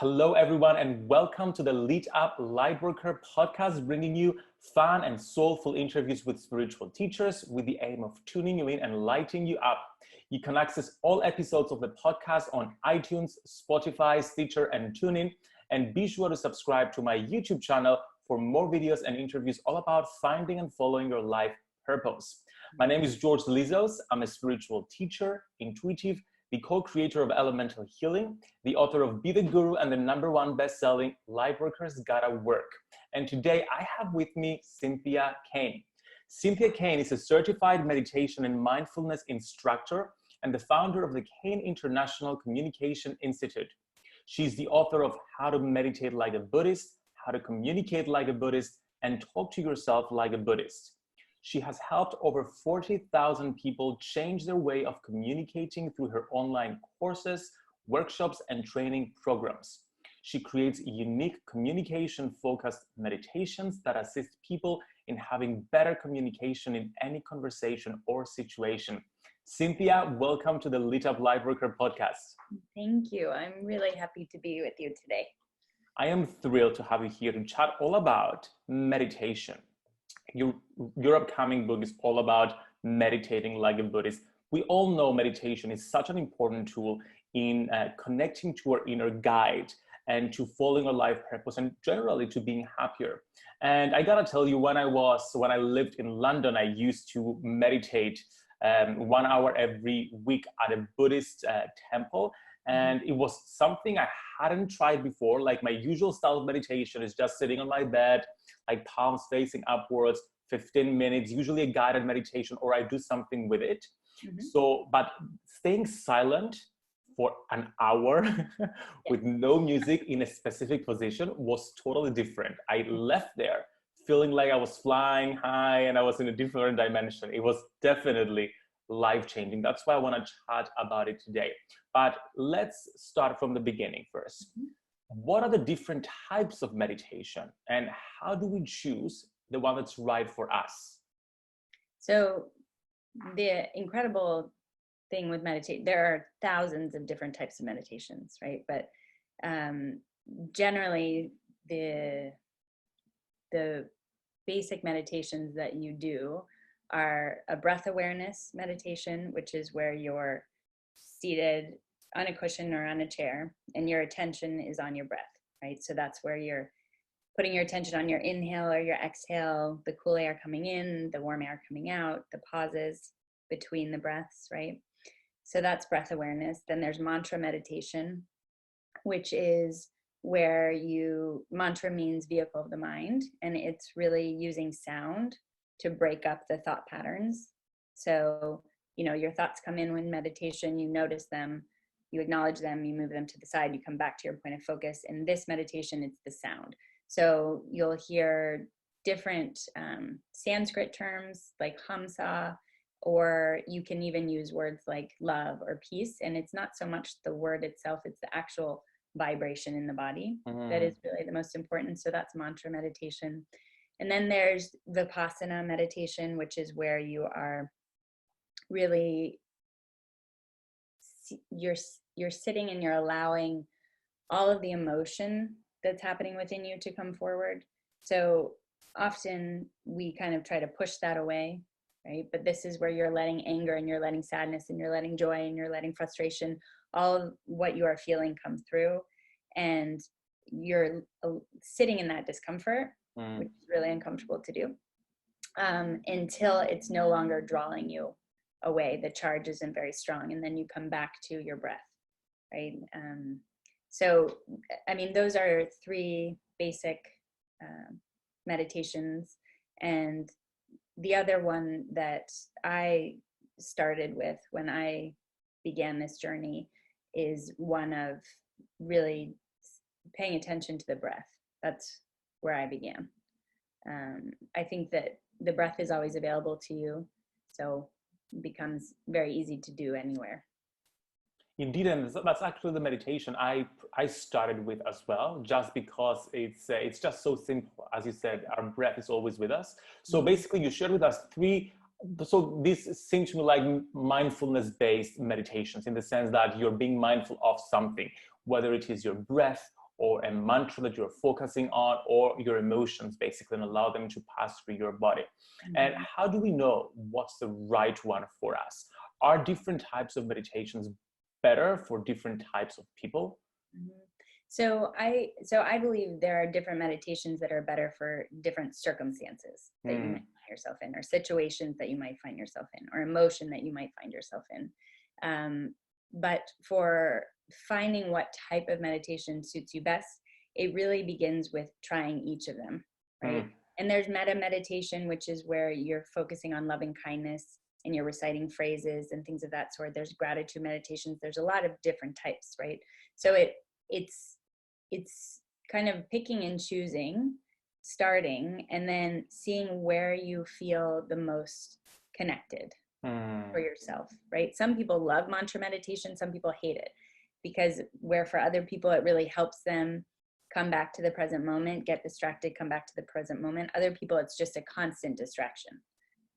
Hello, everyone, and welcome to the Lit Up Lightworker Podcast, bringing you fun and soulful interviews with spiritual teachers with the aim of tuning you in and lighting you up. You can access all episodes of the podcast on iTunes, Spotify, Stitcher, and TuneIn. And be sure to subscribe to my YouTube channel for more videos and interviews all about finding and following your life purpose. My name is George Lizos. I'm a spiritual teacher, intuitive, the co-creator of Elemental Healing, the author of Be the Guru, and the #1 best-selling Lightworkers Gotta Work. And today I have with me Cynthia Kane. Cynthia Kane is a certified meditation and mindfulness instructor and the founder of the Kane International Communication Institute. She's the author of How to Meditate Like a Buddhist, How to Communicate Like a Buddhist, and Talk to Yourself Like a Buddhist. She has helped over 40,000 people change their way of communicating through her online courses, workshops, and training programs. She creates unique communication-focused meditations that assist people in having better communication in any conversation or situation. Cynthia, welcome to the Lit Up Lightworker Podcast. Thank you. I'm really happy to be with you today. I am thrilled to have you here to chat all about meditation. Your upcoming book is all about meditating like a Buddhist. We all know meditation is such an important tool in connecting to our inner guide and to following our life purpose and generally to being happier. And I gotta tell you, when I lived in London, I used to meditate 1 hour every week at a Buddhist temple. And it was something I hadn't tried before. Like, my usual style of meditation is just sitting on my bed, like palms facing upwards, 15 minutes, usually a guided meditation, or I do something with it. But staying silent for an hour with no music in a specific position was totally different. I left there feeling like I was flying high and I was in a different dimension. It was definitely life-changing. That's why I want to chat about it today. But let's start from the beginning first. What are the different types of meditation and how do we choose the one that's right for us? So the incredible thing with meditation, there are thousands of different types of meditations, right? But generally the basic meditations that you do are a breath awareness meditation, which is where you're seated on a cushion or on a chair and your attention is on your breath, right? So that's where you're putting your attention on your inhale or your exhale, the cool air coming in, the warm air coming out, the pauses between the breaths, right? So that's breath awareness. Then there's mantra meditation, which is where mantra means vehicle of the mind, and it's really using sound to break up the thought patterns. So, your thoughts come in when meditation, you notice them, you acknowledge them, you move them to the side, you come back to your point of focus. In this meditation, it's the sound. So you'll hear different Sanskrit terms like hamsa, or you can even use words like love or peace. And it's not so much the word itself, it's the actual vibration in the body that is really the most important. So that's mantra meditation. And then there's Vipassana meditation, which is where you are really, you're sitting and you're allowing all of the emotion that's happening within you to come forward. So often we kind of try to push that away, right? But this is where you're letting anger and you're letting sadness and you're letting joy and you're letting frustration, all of what you are feeling come through. And you're sitting in that discomfort, which is really uncomfortable to do, until it's no longer drawing you away. The charge isn't very strong. And then you come back to your breath, right? So, those are 3 basic meditations. And the other one that I started with when I began this journey is one of really paying attention to the breath. That's where I began. I think that the breath is always available to you, so it becomes very easy to do anywhere. Indeed, and that's actually the meditation I started with as well, just because it's just so simple. As you said, our breath is always with us. So basically, you shared with us 3 so this seems to me like mindfulness-based meditations, in the sense that you're being mindful of something, whether it is your breath or a mantra that you're focusing on, or your emotions basically, and allow them to pass through your body. And how do we know what's the right one for us? Are different types of meditations better for different types of people? So I believe there are different meditations that are better for different circumstances that you might find yourself in, or situations that you might find yourself in, or emotion that you might find yourself in. But for finding what type of meditation suits you best, it really begins with trying each of them, right? And there's metta meditation, which is where you're focusing on loving kindness and you're reciting phrases and things of that sort. There's gratitude meditations. There's a lot of different types, right? So it's kind of picking and choosing, starting, and then seeing where you feel the most connected for yourself, right? Some people love mantra meditation. Some people hate it, because where for other people, it really helps them come back to the present moment, get distracted, come back to the present moment. Other people, it's just a constant distraction,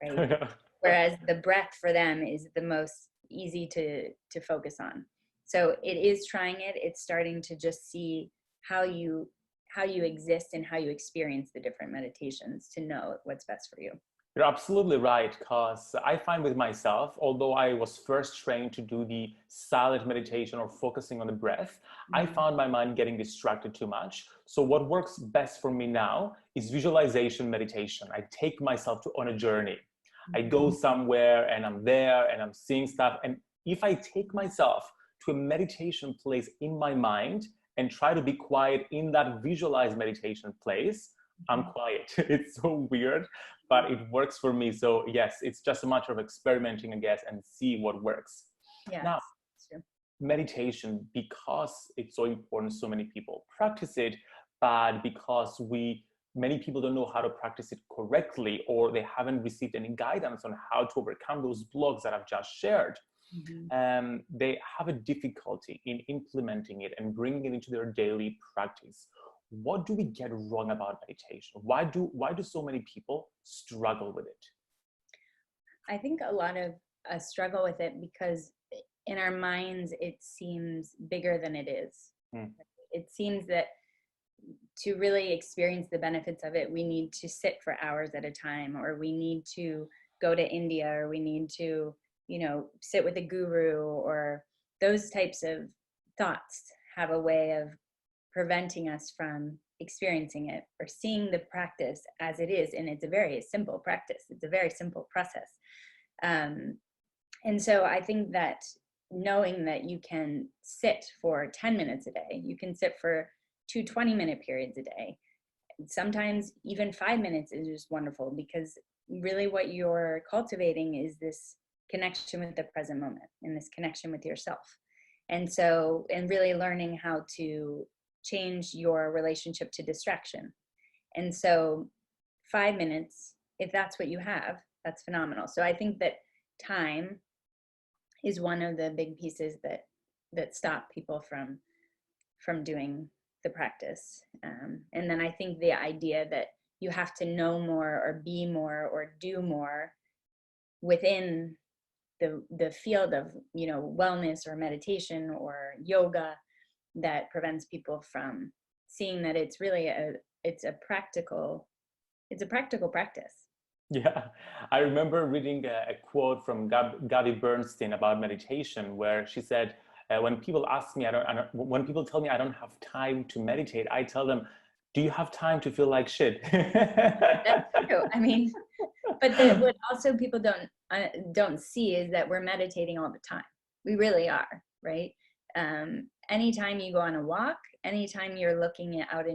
right? Whereas the breath for them is the most easy to focus on. So it is trying it. It's starting to just see how you exist and how you experience the different meditations to know what's best for you. You're absolutely right, because I find with myself, although I was first trained to do the silent meditation or focusing on the breath, I found my mind getting distracted too much. So what works best for me now is visualization meditation. I take myself on a journey. I go somewhere and I'm there and I'm seeing stuff. And if I take myself to a meditation place in my mind and try to be quiet in that visualized meditation place, I'm quiet. It's so weird, but it works for me. So yes, it's just a matter of experimenting, I guess, and see what works. Yeah. Now, meditation, because it's so important, so many people practice it, but because many people don't know how to practice it correctly, or they haven't received any guidance on how to overcome those blocks that I've just shared. They have a difficulty in implementing it and bringing it into their daily practice. What do we get wrong about meditation? Why do so many people struggle with it? I think a lot of us struggle with it because in our minds, it seems bigger than it is. It seems that to really experience the benefits of it, we need to sit for hours at a time, or we need to go to India, or we need to, sit with a guru, or those types of thoughts have a way of preventing us from experiencing it or seeing the practice as it is. And it's a very simple practice. It's a very simple process. And so I think that knowing that you can sit for 10 minutes a day, you can sit for 2 20-minute periods a day. Sometimes even 5 minutes is just wonderful, because really what you're cultivating is this connection with the present moment and this connection with yourself. And really learning how to change your relationship to distraction. And so 5 minutes, if that's what you have, that's phenomenal. So I think that time is one of the big pieces that stop people from doing the practice. And then I think the idea that you have to know more or be more or do more within the field of wellness or meditation or yoga, that prevents people from seeing that it's really a practical practice. Yeah, I remember reading a quote from Gabby Bernstein about meditation, where she said, when people ask me, when people tell me I don't have time to meditate, I tell them, do you have time to feel like shit? That's true. I mean, but what also people don't see is that we're meditating all the time. We really are, right? Anytime you go on a walk, anytime you're looking out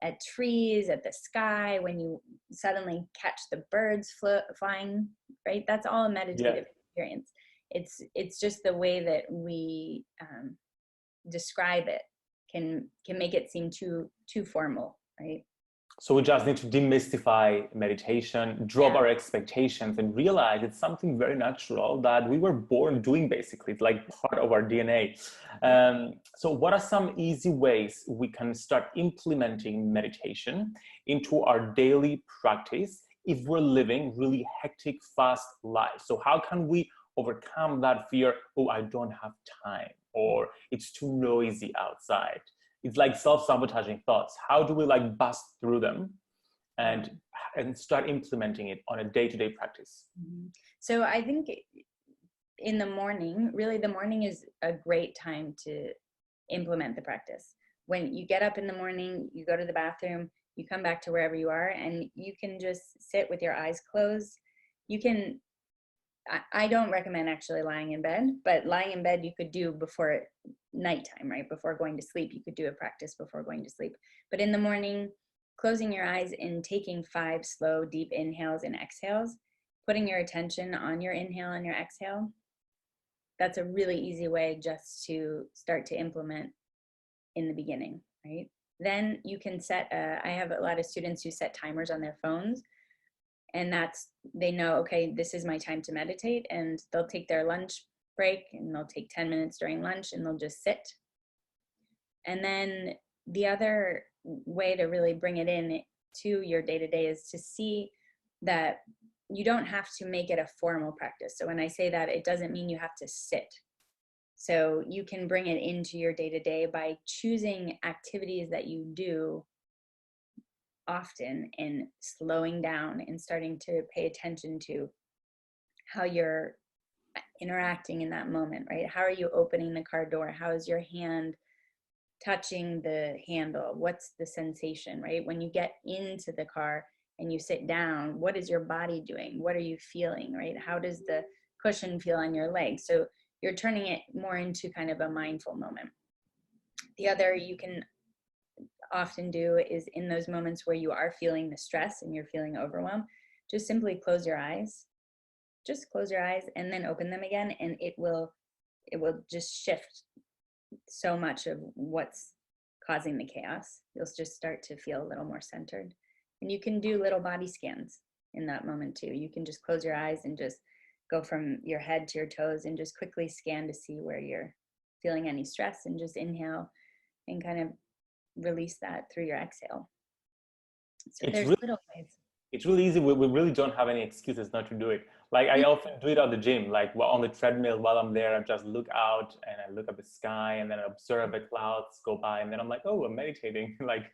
at trees, at the sky, when you suddenly catch the birds flying, right? That's all a meditative experience. It's just the way that we describe it can make it seem too formal, right? So we just need to demystify meditation, drop our expectations, and realize it's something very natural that we were born doing, basically. It's like part of our DNA. So what are some easy ways we can start implementing meditation into our daily practice if we're living really hectic, fast lives? So how can we overcome that fear, oh, I don't have time, or it's too noisy outside? it's like self-sabotaging thoughts. How do we like bust through them and start implementing it on a day-to-day practice? So I think in the morning, really the morning is a great time to implement the practice. When you get up in the morning, you go to the bathroom, you come back to wherever you are, and you can just sit with your eyes closed. You can, I don't recommend actually lying in bed, but lying in bed you could do before nighttime, right? Before going to sleep, you could do a practice before going to sleep. But in the morning, closing your eyes and taking 5 slow, deep inhales and exhales, putting your attention on your inhale and your exhale, that's a really easy way just to start to implement in the beginning, right? Then you can set, I have a lot of students who set timers on their phones, and they know, okay, this is my time to meditate, and they'll take their lunch break and they'll take 10 minutes during lunch and they'll just sit. And then the other way to really bring it in to your day-to-day is to see that you don't have to make it a formal practice. So when I say that, it doesn't mean you have to sit. So you can bring it into your day-to-day by choosing activities that you do often and slowing down and starting to pay attention to how you're interacting in that moment, right? How are you opening the car door? How is your hand touching the handle? What's the sensation, right? When you get into the car and you sit down, what is your body doing? What are you feeling, right? How does the cushion feel on your leg? So you're turning it more into kind of a mindful moment. The other you can often do is in those moments where you are feeling the stress and you're feeling overwhelmed, just simply close your eyes. Just close your eyes and then open them again, and it will just shift so much of what's causing the chaos. You'll just start to feel a little more centered. And you can do little body scans in that moment too. You can just close your eyes and just go from your head to your toes and just quickly scan to see where you're feeling any stress, and just inhale and kind of release that through your exhale. So there's little ways. It's really easy. We really don't have any excuses not to do it. Like I often do it at the gym, like on the treadmill while I'm there, I just look out and I look at the sky and then I observe the clouds go by, and then I'm like, oh, I'm meditating. Like,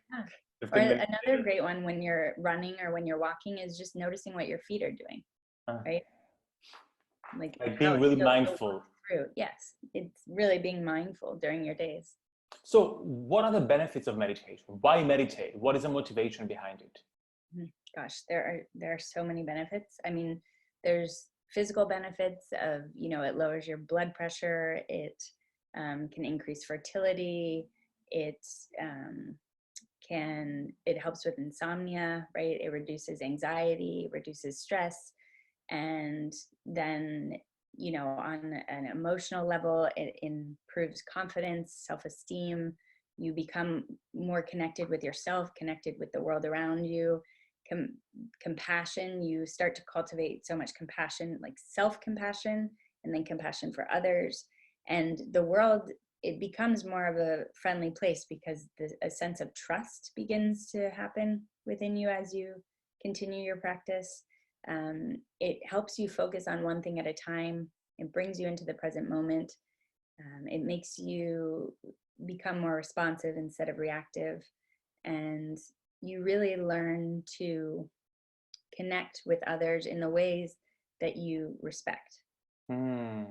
or another great one when you're running or when you're walking is just noticing what your feet are doing, right? Like being really mindful. Yes, it's really being mindful during your days. So what are the benefits of meditation? Why meditate? What is the motivation behind it? Gosh, there are so many benefits. I mean, there's physical benefits of, it lowers your blood pressure. It can increase fertility. It helps with insomnia, right? It reduces anxiety, reduces stress. And then, on an emotional level, it improves confidence, self-esteem. You become more connected with yourself, connected with the world around you. Compassion, you start to cultivate so much compassion, like self-compassion, and then compassion for others. And the world, it becomes more of a friendly place because a sense of trust begins to happen within you as you continue your practice. It helps you focus on one thing at a time. It brings you into the present moment. It makes you become more responsive instead of reactive. And you really learn to connect with others in the ways that you respect. And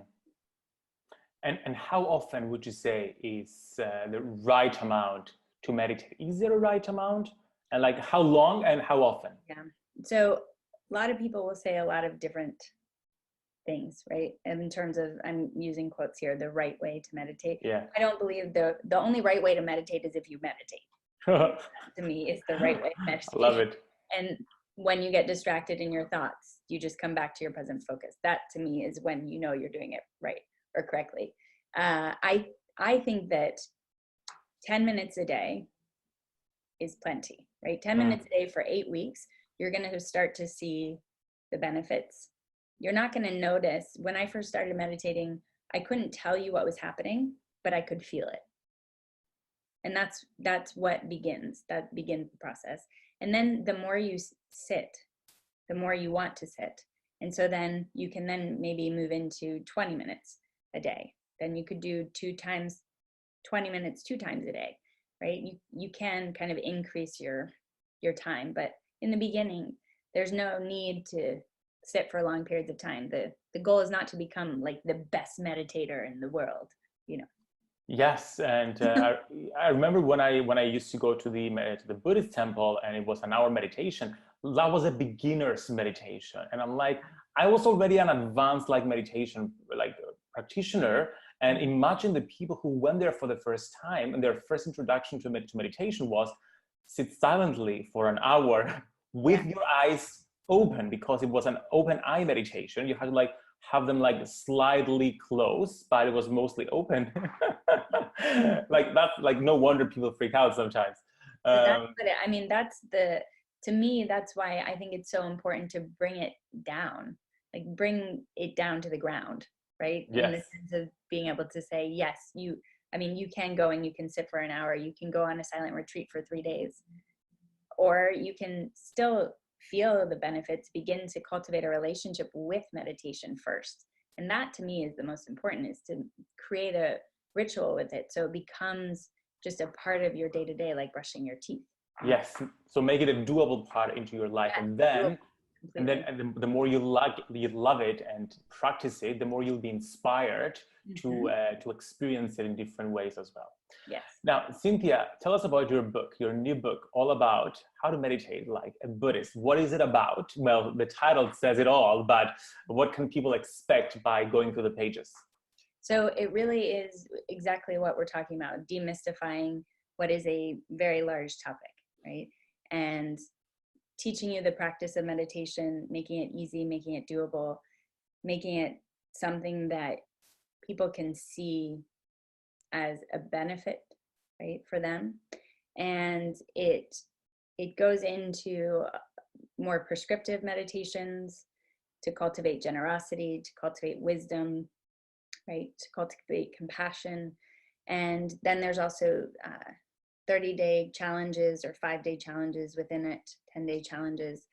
how often would you say is the right amount to meditate? Is there a right amount? And like how long and how often? Yeah. So a lot of people will say a lot of different things, right? And in terms of, I'm using quotes here, the right way to meditate. Yeah. I don't believe the only right way to meditate is if you meditate. To me, it's the right way to meditate. I love it. And when you get distracted in your thoughts, you just come back to your present focus. That to me is when you know you're doing it right or correctly. I think that 10 minutes a day is plenty, right? 10 minutes a day for 8 weeks, you're going to start to see the benefits. You're not going to notice. When I first started meditating, I couldn't tell you what was happening, but I could feel it. And that's what begins the process. And then the more you sit, the more you want to sit. And so then you can then maybe move into 20 minutes a day. Then you could do 20 minutes 2 times a day. right? You can kind of increase your time, but in the beginning, there's no need to sit for long periods of time. The goal is not to become like the best meditator in the world, you know. Yes, and I remember when I used to go to the Buddhist temple, and it was an hour meditation. That was a beginner's meditation, and I'm like, I was already an advanced like meditation like practitioner. And imagine the people who went there for the first time, and their first introduction to meditation was sit silently for an hour with your eyes open, because it was an open eye meditation. You had to like have them like slightly closed, but it was mostly open. Like that's like, no wonder people freak out sometimes. I mean, to me, that's why I think it's so important to bring it down, like bring it down to the ground, right? Yes. In the sense of being able to say, yes, you can go and you can sit for an hour, you can go on a silent retreat for 3 days, or you can still feel the benefits, begin to cultivate a relationship with meditation first. And that to me is the most important, is to create a ritual with it, so it becomes just a part of your day-to-day, like brushing your teeth. Yes, so make it a doable part into your life. And then the more you love it and practice it, the more you'll be inspired to experience it in different ways as well. Yes. Now, Cynthia, tell us about your book, your new book, all about how to meditate like a Buddhist. What is it about? Well, the title says it all, but what can people expect by going through the pages? So it really is exactly what we're talking about, demystifying what is a very large topic, right? And teaching you the practice of meditation, making it easy, making it doable, making it something that people can see as a benefit, right, for them. And it goes into more prescriptive meditations to cultivate generosity, to cultivate wisdom, right, to cultivate compassion. And then there's also 30-day challenges or 5-day challenges within it, 10-day challenges,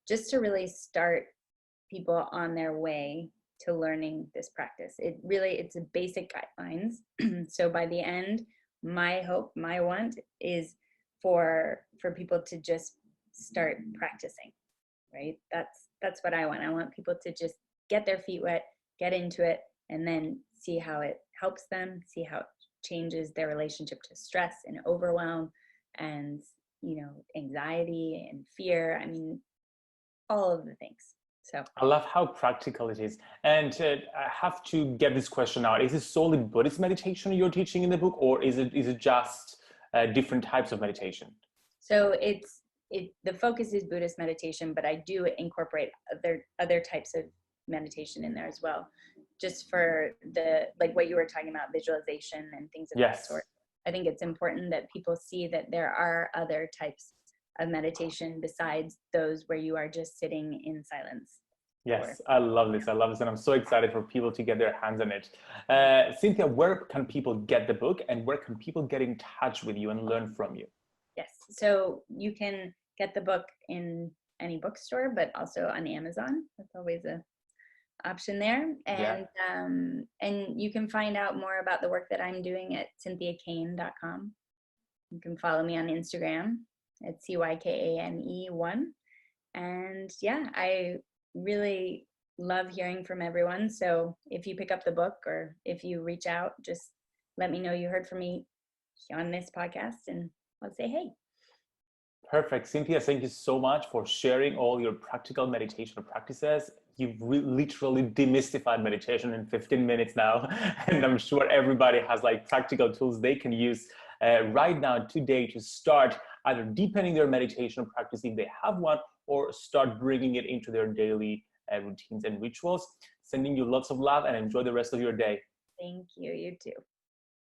just to really start people on their way to learning this practice. It's a basic guidelines. So by the end, my hope, my want is for people to just start practicing, right? That's what I want. I want people to just get their feet wet, get into it, and then see how it helps them, see how it changes their relationship to stress and overwhelm and, anxiety and fear. I mean, all of the things. So I love how practical it is. And I have to get this question out. Is it solely Buddhist meditation you're teaching in the book, or is it just different types of meditation? So the focus is Buddhist meditation, but I do incorporate other types of meditation in there as well, just for like what you were talking about, visualization and things of that sort. I think it's important that people see that there are other types of meditation besides those where you are just sitting in silence. Yes, I love this. And I'm so excited for people to get their hands on it. Cynthia, where can people get the book, and where can people get in touch with you and learn from you? Yes, so you can get the book in any bookstore, but also on Amazon. That's always a option there. And you can find out more about the work that I'm doing at cynthiakane.com. You can follow me on Instagram at CYKANE1. And I really love hearing from everyone. So if you pick up the book, or if you reach out, just let me know you heard from me on this podcast, and I'll say hey. Perfect. Cynthia, thank you so much for sharing all your practical meditation practices. You've literally demystified meditation in 15 minutes now. And I'm sure everybody has like practical tools they can use right now today to start either deepening their meditation practice if they have one, or start bringing it into their daily routines and rituals. Sending you lots of love, and enjoy the rest of your day. Thank you. You too.